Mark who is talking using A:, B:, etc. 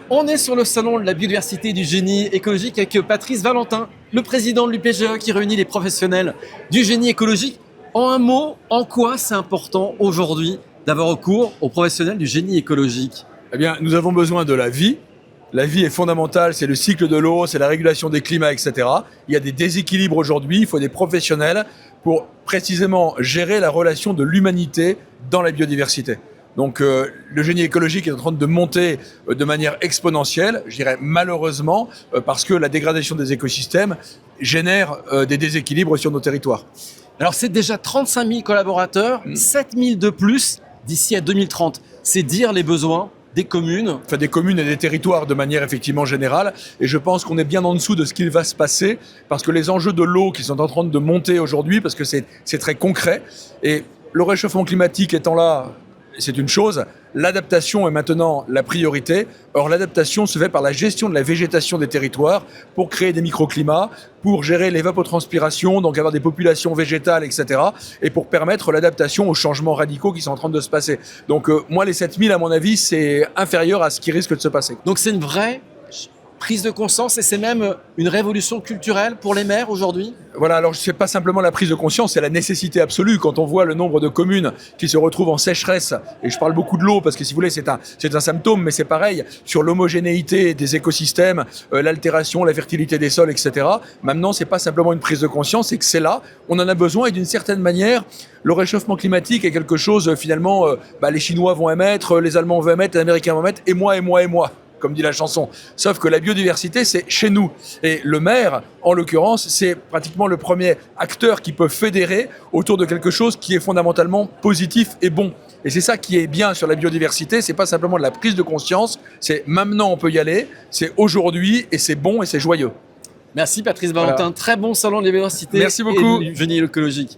A: On est sur le salon de la biodiversité et du génie écologique avec Patrice Valentin, le président de l'UPGE qui réunit les professionnels du génie écologique. En un mot, en quoi c'est important aujourd'hui d'avoir recours aux professionnels du génie écologique?
B: Eh bien, nous avons besoin de la vie. La vie est fondamentale, c'est le cycle de l'eau, c'est la régulation des climats, etc. Il y a des déséquilibres aujourd'hui, il faut des professionnels pour précisément gérer la relation de l'humanité dans la biodiversité. Donc le génie écologique est en train de monter de manière exponentielle, je dirais malheureusement, parce que la dégradation des écosystèmes génère des déséquilibres sur nos territoires.
A: Alors c'est déjà 35 000 collaborateurs, 7 000 de plus d'ici à 2030. C'est dire les besoins des communes.
B: Enfin, des communes et des territoires de manière effectivement générale. Et je pense qu'on est bien en dessous de ce qu'il va se passer, parce que les enjeux de l'eau qui sont en train de monter aujourd'hui, parce que c'est très concret, et le réchauffement climatique étant là, c'est une chose, l'adaptation est maintenant la priorité. Or, l'adaptation se fait par la gestion de la végétation des territoires pour créer des microclimats, pour gérer l'évapotranspiration, donc avoir des populations végétales, etc. et pour permettre l'adaptation aux changements radicaux qui sont en train de se passer. Donc, moi, les 7000, à mon avis, c'est inférieur à ce qui risque de se passer.
A: Donc c'est une vraie prise de conscience et c'est même une révolution culturelle pour les maires aujourd'hui?
B: Voilà, alors c'est pas simplement la prise de conscience, c'est la nécessité absolue. Quand on voit le nombre de communes qui se retrouvent en sécheresse, et je parle beaucoup de l'eau parce que si vous voulez c'est un symptôme, mais c'est pareil sur l'homogénéité des écosystèmes, l'altération, la fertilité des sols, etc. Maintenant, c'est pas simplement une prise de conscience, c'est que c'est là, on en a besoin et d'une certaine manière, le réchauffement climatique est quelque chose finalement, les Chinois vont émettre, les Allemands vont émettre, les Américains vont émettre, et moi, comme dit la chanson. Sauf que la biodiversité, c'est chez nous. Et le maire, en l'occurrence, c'est pratiquement le premier acteur qui peut fédérer autour de quelque chose qui est fondamentalement positif et bon. Et c'est ça qui est bien sur la biodiversité, c'est pas simplement de la prise de conscience, c'est maintenant on peut y aller, c'est aujourd'hui et c'est bon et c'est joyeux.
A: Merci Patrice Valentin, Très bon salon de la biodiversité.
B: Merci beaucoup.
A: Et du génie écologique.